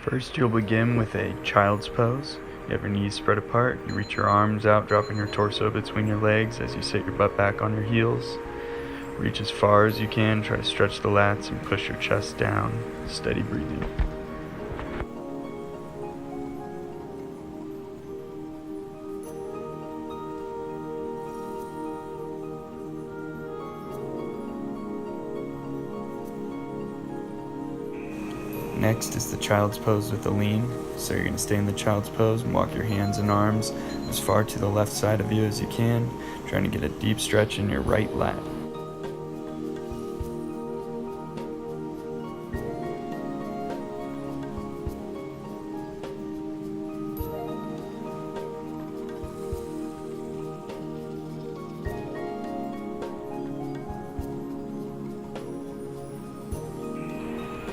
First, you'll begin with a child's pose. You have your knees spread apart. You reach your arms out, dropping your torso between your legs as you sit your butt back on your heels. Reach as far as you can. Try to stretch the lats and push your chest down. Steady breathing. Next is the child's pose with a lean. So you're going to stay in the child's pose and walk your hands and arms as far to the left side of you as you can, trying to get a deep stretch in your right lat.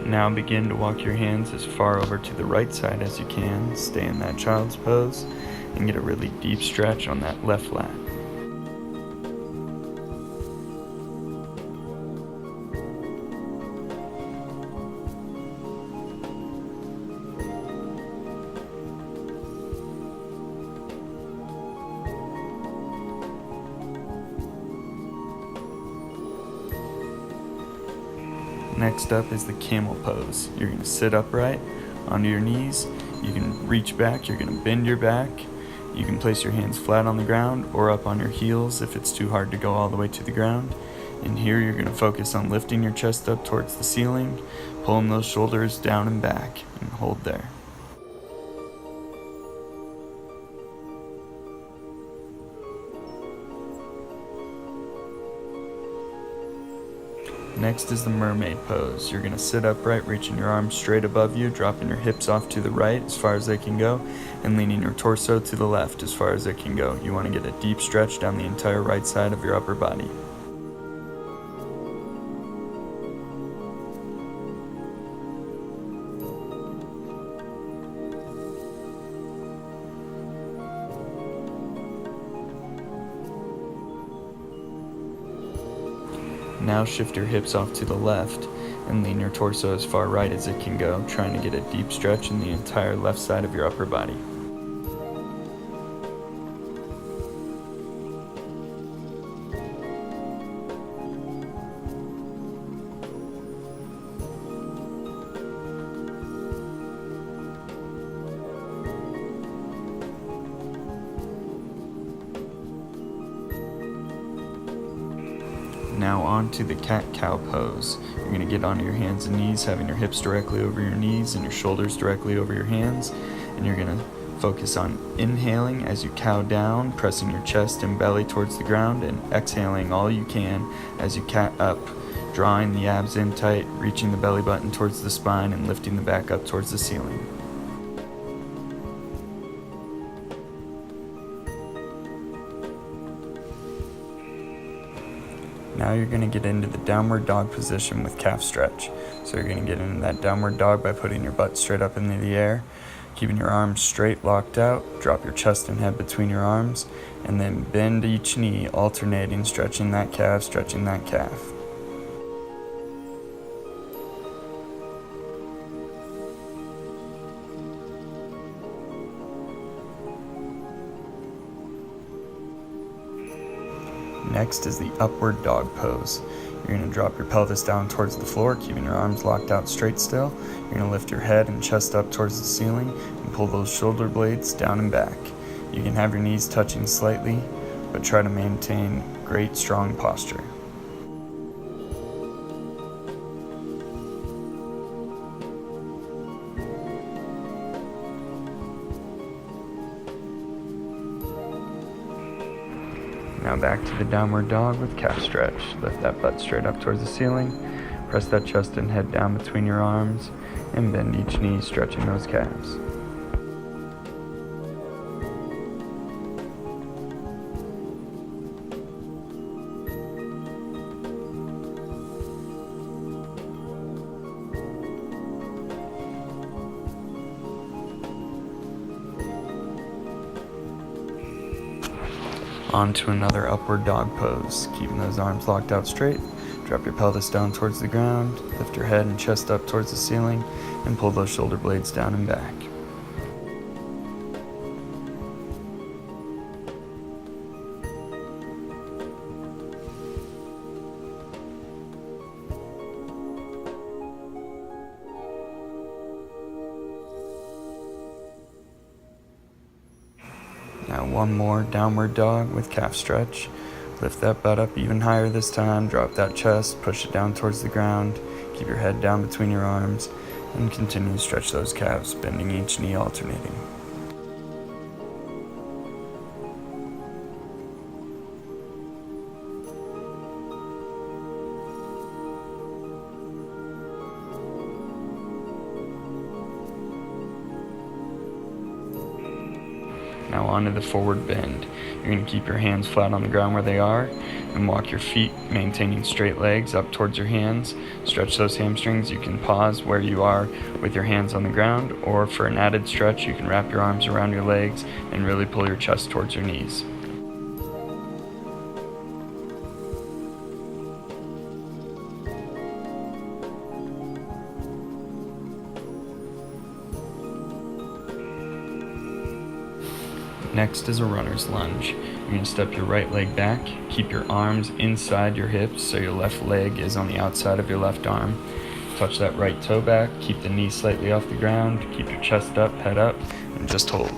Now begin to walk your hands as far over to the right side as you can. Stay in that child's pose and get a really deep stretch on that left lat. Next up is the camel pose. You're going to sit upright onto your knees. You can reach back, you're going to bend your back. You can place your hands flat on the ground or up on your heels if it's too hard to go all the way to the ground. And here you're going to focus on lifting your chest up towards the ceiling, pulling those shoulders down and back, and hold there. Next is the mermaid pose. You're going to sit upright, reaching your arms straight above you, dropping your hips off to the right as far as they can go, and leaning your torso to the left as far as it can go. You want to get a deep stretch down the entire right side of your upper body. Now shift your hips off to the left and lean your torso as far right as it can go, trying to get a deep stretch in the entire left side of your upper body. Now on to the cat-cow pose. You're going to get onto your hands and knees, having your hips directly over your knees and your shoulders directly over your hands. And you're going to focus on inhaling as you cow down, pressing your chest and belly towards the ground, and exhaling all you can as you cat up, drawing the abs in tight, reaching the belly button towards the spine, and lifting the back up towards the ceiling. Now you're going to get into the downward dog position with calf stretch. So you're going to get into that downward dog by putting your butt straight up into the air, keeping your arms straight, locked out, drop your chest and head between your arms, and then bend each knee, alternating, stretching that calf, stretching that calf. Next is the upward dog pose. You're going to drop your pelvis down towards the floor, keeping your arms locked out straight still. You're going to lift your head and chest up towards the ceiling and pull those shoulder blades down and back. You can have your knees touching slightly, but try to maintain great strong posture. Now back to the downward dog with calf stretch. Lift that butt straight up towards the ceiling. Press that chest and head down between your arms and bend each knee, stretching those calves. On to another upward dog pose, keeping those arms locked out straight. Drop your pelvis down towards the ground, lift your head and chest up towards the ceiling, and pull those shoulder blades down and back. Now one more downward dog with calf stretch. Lift that butt up even higher this time, drop that chest, push it down towards the ground, keep your head down between your arms, and continue to stretch those calves, bending each knee alternating. Now onto the forward bend. You're going to keep your hands flat on the ground where they are and walk your feet, maintaining straight legs up towards your hands. Stretch those hamstrings. You can pause where you are with your hands on the ground, or for an added stretch, you can wrap your arms around your legs and really pull your chest towards your knees. Next is a runner's lunge. You're going to step your right leg back, keep your arms inside your hips so your left leg is on the outside of your left arm. Touch that right toe back, keep the knee slightly off the ground, keep your chest up, head up, and just hold.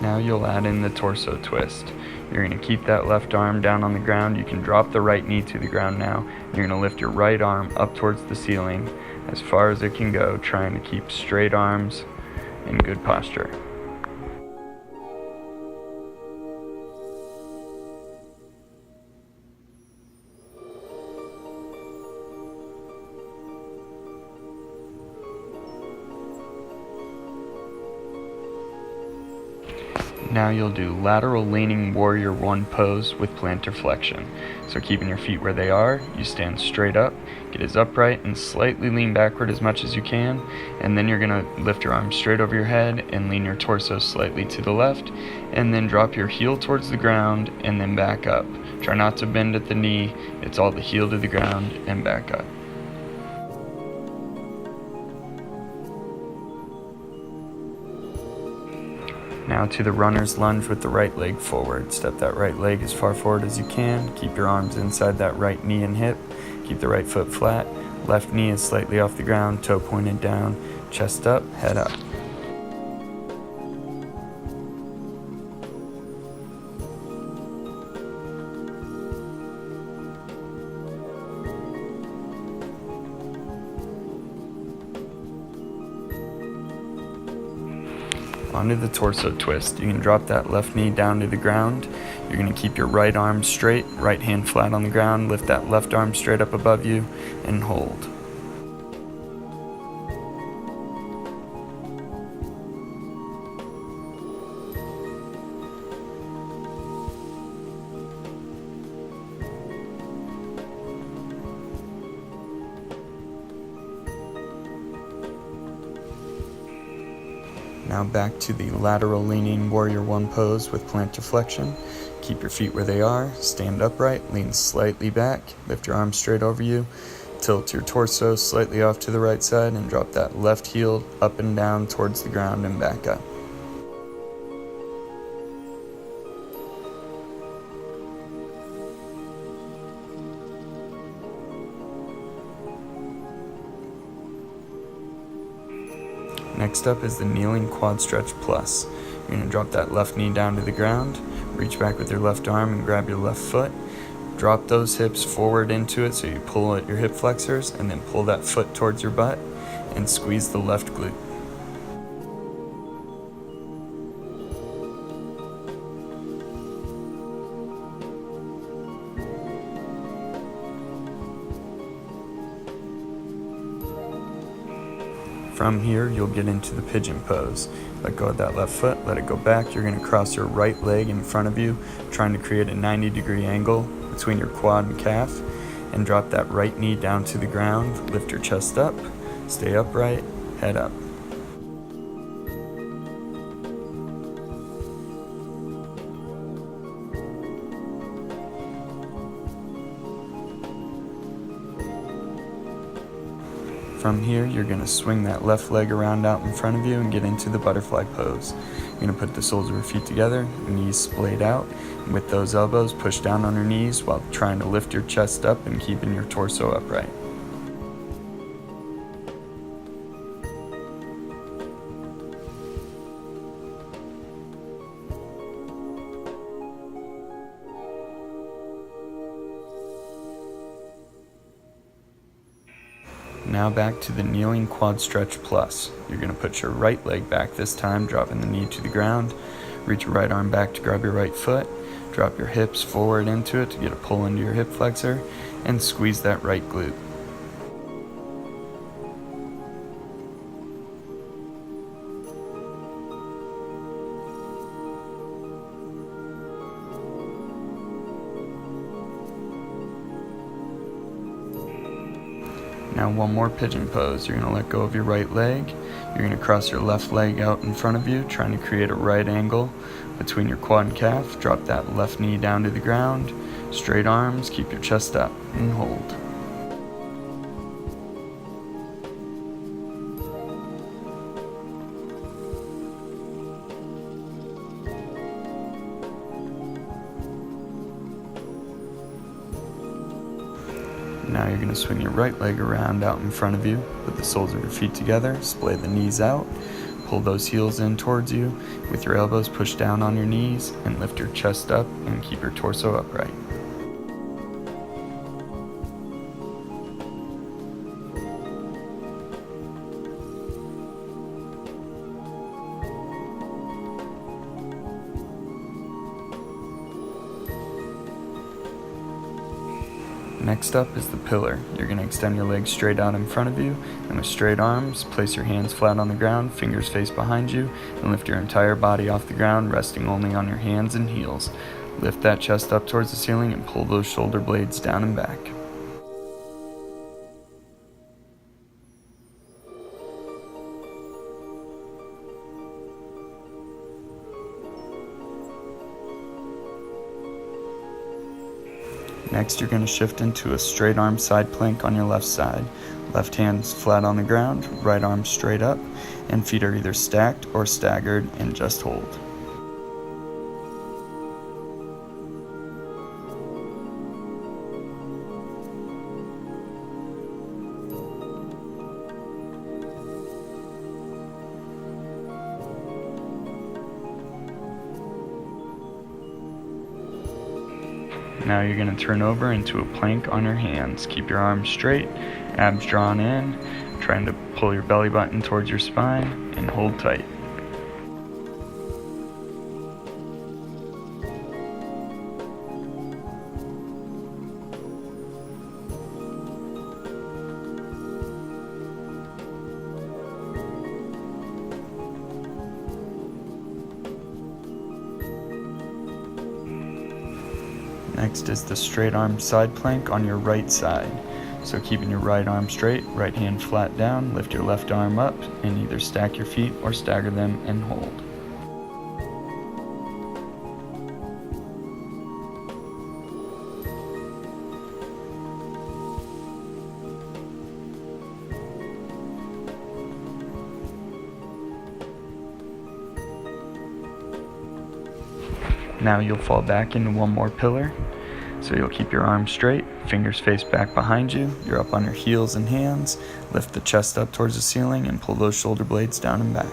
Now you'll add in the torso twist. You're going to keep that left arm down on the ground. You can drop the right knee to the ground now. You're going to lift your right arm up towards the ceiling as far as it can go, trying to keep straight arms in good posture. Now you'll do lateral leaning warrior one pose with plantar flexion. So keeping your feet where they are, you stand straight up, get as upright and slightly lean backward as much as you can, and then you're gonna lift your arms straight over your head and lean your torso slightly to the left, and then drop your heel towards the ground and then back up. Try not to bend at the knee, it's all the heel to the ground and back up. Now to the runner's lunge with the right leg forward. Step that right leg as far forward as you can. Keep your arms inside that right knee and hip. Keep the right foot flat. Left knee is slightly off the ground, toe pointed down, chest up, head up. Onto the torso twist. You can drop that left knee down to the ground. You're going to keep your right arm straight, right hand flat on the ground, lift that left arm straight up above you, and hold. Now back to the lateral leaning warrior one pose with plantar flexion. Keep your feet where they are, stand upright, lean slightly back, lift your arms straight over you, tilt your torso slightly off to the right side and drop that left heel up and down towards the ground and back up. Next up is the kneeling quad stretch plus. You're going to drop that left knee down to the ground, reach back with your left arm and grab your left foot. Drop those hips forward into it so you pull at your hip flexors and then pull that foot towards your butt and squeeze the left glute. From here, you'll get into the pigeon pose. Let go of that left foot, let it go back. You're going to cross your right leg in front of you, trying to create a 90-degree angle between your quad and calf, and drop that right knee down to the ground. Lift your chest up, stay upright, head up. From here, you're going to swing that left leg around out in front of you and get into the butterfly pose. You're going to put the soles of your feet together, knees splayed out, and with those elbows, push down on your knees while trying to lift your chest up and keeping your torso upright. Now back to the kneeling quad stretch plus. You're going to put your right leg back this time, dropping the knee to the ground. Reach your right arm back to grab your right foot. Drop your hips forward into it to get a pull into your hip flexor, and squeeze that right glute. Now one more pigeon pose. You're going to let go of your right leg. You're going to cross your left leg out in front of you, trying to create a right angle between your quad and calf. Drop that left knee down to the ground. Straight arms, keep your chest up, and hold. Now you're going to swing your right leg around out in front of you, put the soles of your feet together, splay the knees out, pull those heels in towards you, with your elbows push down on your knees, and lift your chest up and keep your torso upright. Next up is the pillar. You're going to extend your legs straight out in front of you, and with straight arms, place your hands flat on the ground, fingers face behind you, and lift your entire body off the ground, resting only on your hands and heels. Lift that chest up towards the ceiling and pull those shoulder blades down and back. Next, you're going to shift into a straight arm side plank on your left side. Left hand's flat on the ground, right arm straight up, and feet are either stacked or staggered, and just hold. Now you're going to turn over into a plank on your hands. Keep your arms straight, abs drawn in, trying to pull your belly button towards your spine, and hold tight. Next is the straight arm side plank on your right side. So keeping your right arm straight, right hand flat down, lift your left arm up, and either stack your feet or stagger them and hold. Now you'll fall back into one more pillar. So you'll keep your arms straight, fingers face back behind you, you're up on your heels and hands, lift the chest up towards the ceiling and pull those shoulder blades down and back.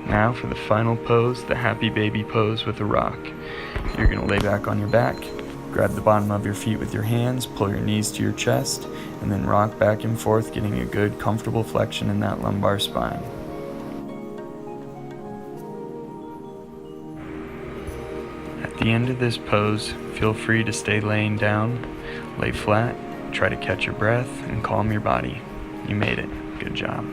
Now for the final pose, the happy baby pose with a rock. You're going to lay back on your back, grab the bottom of your feet with your hands, pull your knees to your chest, and then rock back and forth, getting a good comfortable flexion in that lumbar spine. At the end of this pose, feel free to stay laying down, lay flat, try to catch your breath, and calm your body. You made it. Good job.